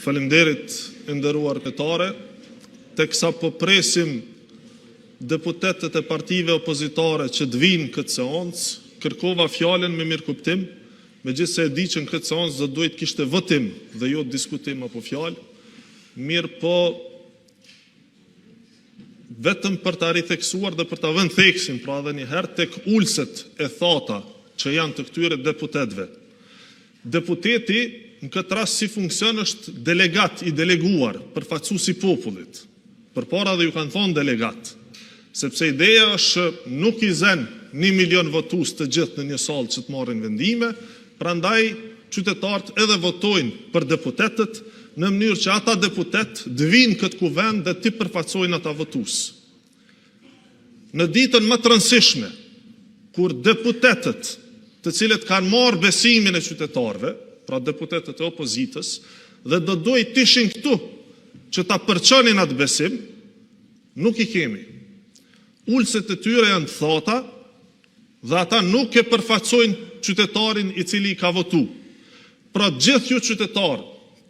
Faleminderit e nderuar qytetare, teksa po presim deputetët e partive opozitare që të vinë këtë seancë, kërkova fjalën me mirëkuptim, megjithse e di që në këtë seancë do duhet kishte votim dhe jo diskutim apo fjalë, mirë po vetëm për ta ritheksuar dhe për ta vënë theksin, pra edhe një herë tek ulset e thata që janë të këtyre deputetëve. Deputeti në këtë rast si funksion është delegat i deleguar, përfaqësues i popullit. Përpara dhe ju kanë thonë delegat, sepse ideja është nuk i zen 1 milion votues të gjithë në një sallë që të marrin vendime, prandaj qytetarët edhe votojnë për deputetët në mënyrë që ata deputet të vinë këtë kuvend dhe të përfaqësojnë ata votues. Në ditën më të rëndësishme, kur deputetët, të cilët kanë marrë besimin e qytetarëve, pra deputetët e opozitës, dhe do duhet të ishin këtu që ta përçonin atë besim, nuk i kemi. Ulset e tyre janë të thata dhe ata nuk e përfaqësojnë qytetarin i cili i ka votu. Pra gjithë ju qytetarë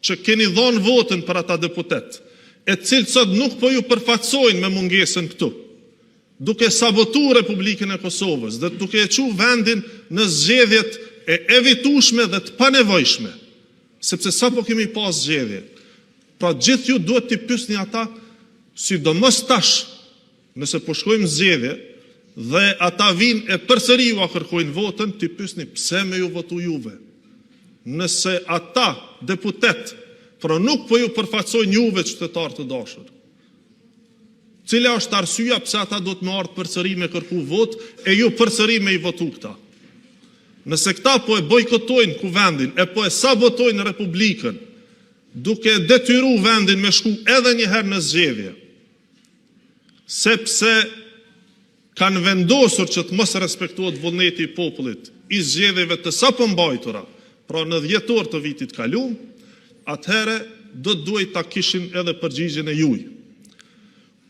që keni dhënë votën për ata deputet, e cilët sot nuk po ju përfaqësojnë me mungesën këtu, duke sabotu Republikën e Kosovës dhe duke e çu vendin në zgjedhjet e evitueshme dhe të panevojshme, sepse sa po kemi pas zgjedhje. Pra gjithë ju duhet t'i pyesni ata, sidomos tash, nëse po shkojmë zgjedhje dhe ata vinë e përsëri ju a kërkojnë votën, t'i pyesni pse me ju votu juve. Nëse ata deputet, pra nuk po ju përfaqësojnë juve qytetarë të dashur. Cila është arsyeja pse ata do të marrë përsëri me kërku vot e ju përsëri me i votu këta. Nëse këta po e bojkotojnë kuvendin, e po e sabotojnë Republikën, duke detyru vendin me shku edhe një herë në zgjedhje, sepse kanë vendosur që të mos respektohet vullneti i popullit i zgjedhjeve të sapo mbajtura, pra në 10 orë të vitit kaluar, atëherë do të duhet ta kishin edhe përgjigjen e juaj.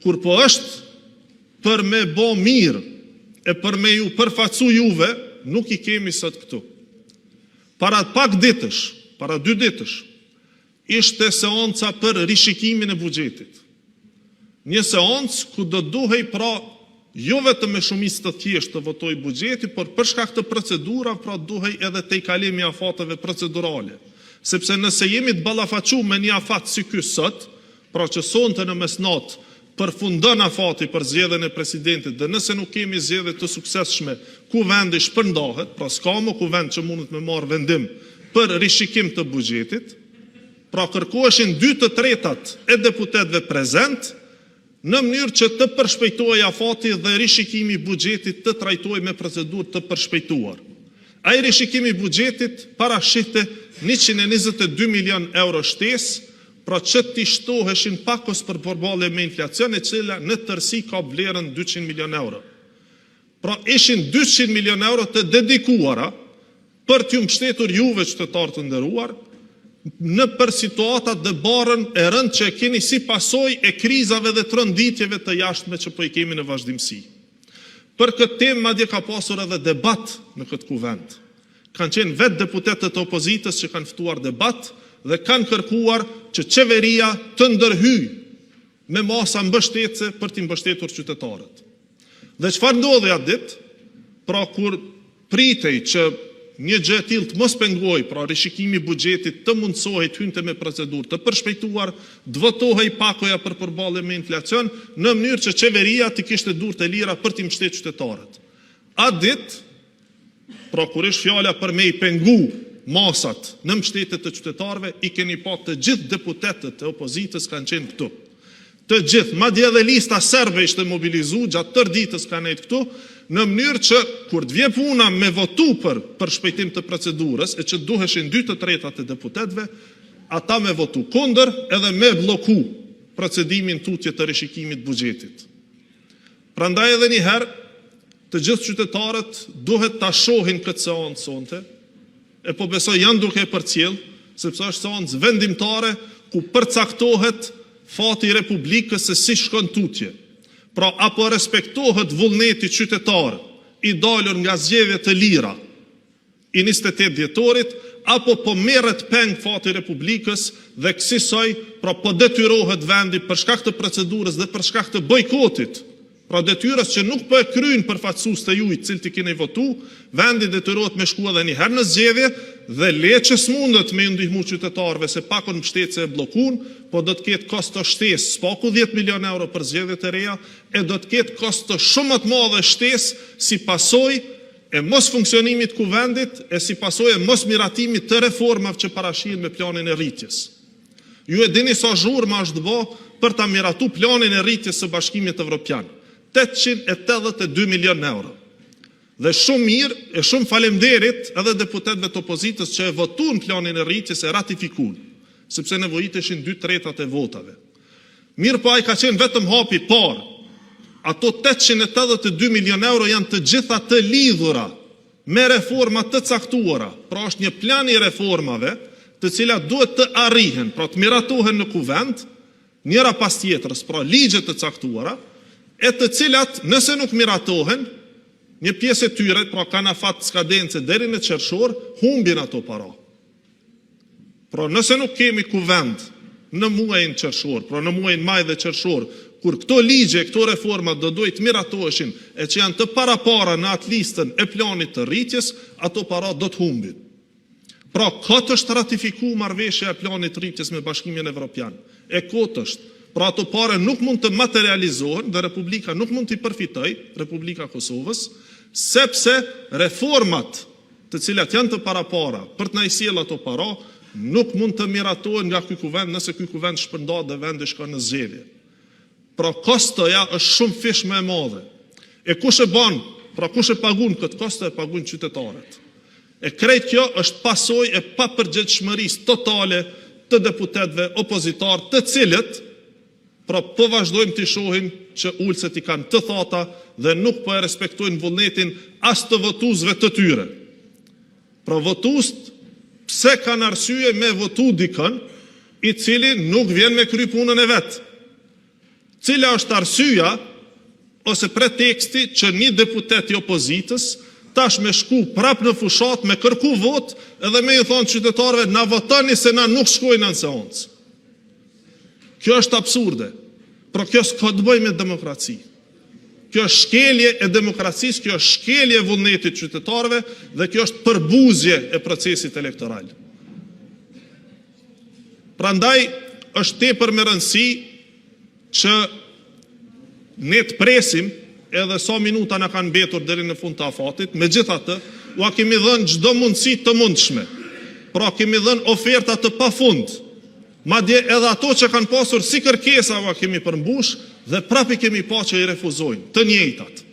Kur po është për me bo mirë e për me ju përfaqësu juve, nuk i kemi sot këtu. Para pak ditësh, para 2 ditësh, ishte seanca për rishikimin e buxhetit. Një seancë ku do duhej pra jo vetëm me shumicë të thjeshtë të votoj buxheti, por për shkak të procedura, pra duhej edhe te kalimi afateve procedurale. Sepse nëse jemi të ballafaqur me një afat si ky sot, pra që sonte në mesnatë përfundon afati për zgjedhjen e presidentit dhe nëse nuk kemi zgjedhje të suksesshme, ku vendi shpërndahet, pra s'ka më kuvend që mundet me marrë vendim për rishikim të buxhetit, pra kërkoheshin 2/3 e deputetëve prezent, në mënyrë që të përshpejtohej afati dhe rishikimi i buxhetit të trajtohej me procedurë të përshpejtuar. Ai rishikimi i buxhetit parashihte 122 milion euro shtesë, pra që t'i shtoheshin pakos për përballje me inflacion, e cila në tërësi ka vlerën 200 milion euro. Pra ishin 200 milion euro të dedikuara për t'ju mbështetur juve qytetarë të nderuar në për situatat dhe barën e rënd që e keni si pasojë e krizave dhe të rënditjeve të jashtme që po i kemi në vazhdimsi. Për këtë temë madje ka pasur edhe debat në këtë kuvend. Kanë qenë vetë deputetët e opozitës që kanë ftuar debat dhe kanë kërkuar që qeveria të ndërhyjë me masa mbështetëse për t'i mbështetur qytetarët. Dhe çfarë ndodhi atë ditë? Pra kur pritej që një gjë e tillë të mos pengohej, pra rishikimi i buxhetit të mundsohej të hynte me procedurë të përshpejtuar, të votohej pakoja për përballje me inflacion, në mënyrë që qeveria të kishte durët e lira për t'i mbështetur qytetarët. Atë ditë, pra kur është fjala për me i pengu masat në mbështetje të qytetarëve, i keni pa të gjithë deputetët e opozitës kanë qenë këtu. Të gjithë, madje edhe lista serbe ishte mobilizuar gjatë tërë ditës kanë qenë këtu, në mënyrë që kur të vje puna me votu për shpejtim të procedurës, e që duheshin 2/3 e deputetëve, ata me votu kundër edhe me bloku procedimin tutje të rishikimit buxhetit. Prandaj edhe një herë, të gjithë qytetarët duhet ta shohin këtë seancë sonte, e po besoj janë duke e përcjell, sepse është seancë vendimtare ku përcaktohet fati i Republikës se si shkon tutje. Pra apo respektohet vullneti qytetar i dalur nga zgjedhjet e lira i 28 dhjetorit, apo po merret peng fati i Republikës dhe kësaj pra po detyrohet vendi për shkak të procedurës dhe për shkak të bojkotit, pra detyrës që nuk po e kryen përfaqësues të juaj, cilët i keni votu, vendi detyrohet me shku edhe një herë në zgjedhje dhe le që s'mundet me ndihmu qytetarëve se pakon mbështetje e bllokun, po do të ketë kosto shtesë spaku 10 milion euro për zgjedhjet e reja e do të ketë kosto shumë më të madhe shtesë si pasojë e mos funksionimit kuvendit e si pasojë e mos miratimit të reformave që parashihen me planin e rritjes. Ju e dini sa zhurma është bë për ta miratu planin e rritjes së Bashkimit Evropian. 882 milion euro. Dhe shumë mirë e shumë falemderit edhe deputetëve të opozitës që e votuan planin e rritjes e ratifikuan, sepse nevojiteshin 2/3 e votave. Mirë po ai ka qenë vetëm hapi i parë. Ato 882 milion euro janë të gjitha të lidhura me reforma të caktuara. Pra është një plan i reformave të cilat duhet të arrihen, pra të miratohen në kuvend, njëra pas tjetrës, pra ligje të caktuara, e të cilat nëse nuk miratohen, një pjesë e tyre, pra kanë afat skadence deri në qershor, humbin ato para. Pra nëse nuk kemi kuvend në muajin qershor, pra në muajin maj dhe qershor, kur këto ligje, këto reforma do duhet miratoheshin e që janë të para në atë listën e planit të rritjes, ato para do të humbin. Pra këtë është ratifiku marrëveshja e planit të rritjes me Bashkimin Evropian. E këtë është. Pra ato pare nuk mund të materializohen dhe Republika nuk mund të i përfitoj, Republika Kosovës, sepse reformat të cilat janë të para për të na i sjell ato para, nuk mund të miratohen nga ky kuvend nëse ky kuvend shpërndahet dhe vendi shkon në zgjedhje. Pra kostoja është shumë fish më e madhe. E kush e bën, pra kush e pagun këtë kosto e pagun qytetarët. E krejt kjo është pasojë e papërgjegjshmërisë totale të deputetëve opozitar, të cilët pra po vazhdojmë të shohim që ulset i kanë të thata dhe nuk po e respektojnë vullnetin as të votuesve të tyre. Pra votuesit pse kanë arsye me votu dikën i cili nuk vjen me kry punën e vet. Cila është arsyeja ose preteksti që një deputet i opozitës tash me shku prap në fushat me kërku vot edhe me i thonë qytetarëve na votoni se na nuk shkojnë në seancë. Kjo është absurde. Pra kjo s'ka të bëjë me demokraci. Kjo është shkelje e demokracisë, kjo është shkelje e vullnetit qytetarëve dhe kjo është përbuzje e procesit elektoral. Prandaj është tepër me rëndësi që ne të presim edhe sa minuta na kanë mbetur deri në fund të afatit, megjithatë ua kemi dhënë çdo mundësi të mundshme. Pra kemi dhënë oferta të pafund. Madje edhe ato që kanë pasur si kërkesa ua kemi përmbush dhe prapi kemi pa që i refuzojnë, të njëjtat.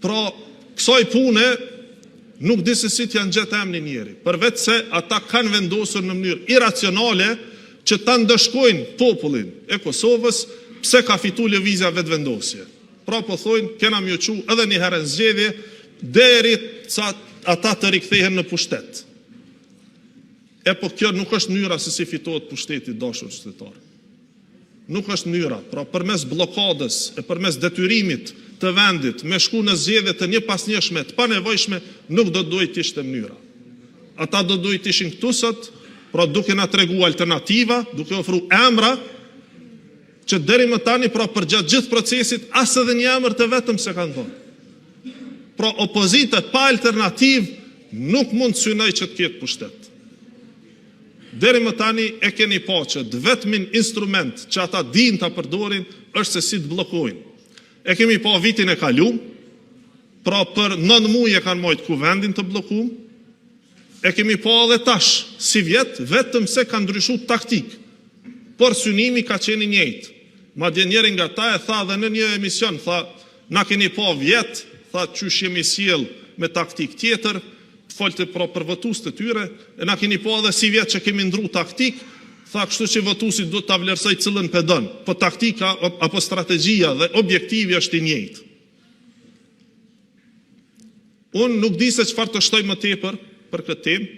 Pra kësaj pune nuk di se si t'janë gjetë emrin njeri, përveç se ata kanë vendosur në mënyrë iracionale që ta ndëshkojnë popullin e Kosovës pse ka fitu lëvizja vetëvendosje. Pra po thojnë, kena më qu edhe një herë në zgjedhje deri sa ata të rikthehen në pushtet. E po kjo nuk është mënyra se si fitohet pushteti dashur qytetar. Nuk është mënyra, pra përmes blokadës e përmes detyrimit të vendit me shku në zgjedhje të një pas njëshme të panevojshme nuk do duhet të ishte mënyra. Ata do duhet të ishin këtu sot, pra duke na tregu alternativa, duke ofru emra që deri më tani pra përgjatë gjithë procesit as edhe një emër të vetëm se kanë thonë. Pra opozita pa alternativ nuk mund të synoj që të ketë pushtet. Deri më tani e keni pa që vetmin instrument që ata din të përdorin është se si të blokojnë. E kemi pa vitin e kalum, pra për 9 muaj e kanë marrë kuvendin të bllokuar. E kemi pa edhe tash, si vjet, vetëm se kanë ndryshuar taktik. Por synimi ka qenë i njëjtë. Madje njëri nga ta e tha dhe në një emision, tha, na keni pa vjet, tha qysh jemi sjell me taktik tjetër, folte për votuesit të tyre, e na keni pa edhe si vjet që kemi ndru taktik, tha kështu që votuesi do ta vlerësoj cilën pedon, po taktika apo strategjia dhe objektivi është i njëjtë. Unë nuk di se çfarë të shtoj më tepër për këtë temë,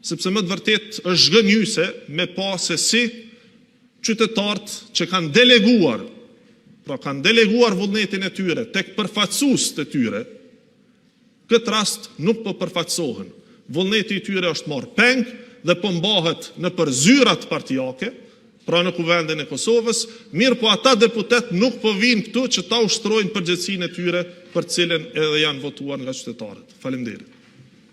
sepse më të vërtet është zhgënjyse me pa se si qytetarët që kanë deleguar, pra kanë deleguar vullnetin e tyre tek përfaqësues të tyre, këtë rast nuk po përfaqësohen. vullneti i tyre është marrë peng dhe po mbahet në për zyrat partijake, pra në kuvendin e Kosovës, mirë po ata deputet nuk po vinë këtu që ta ushtrojnë përgjegjësinë e tyre për cilën edhe janë votuar nga qytetarët. Faleminderit.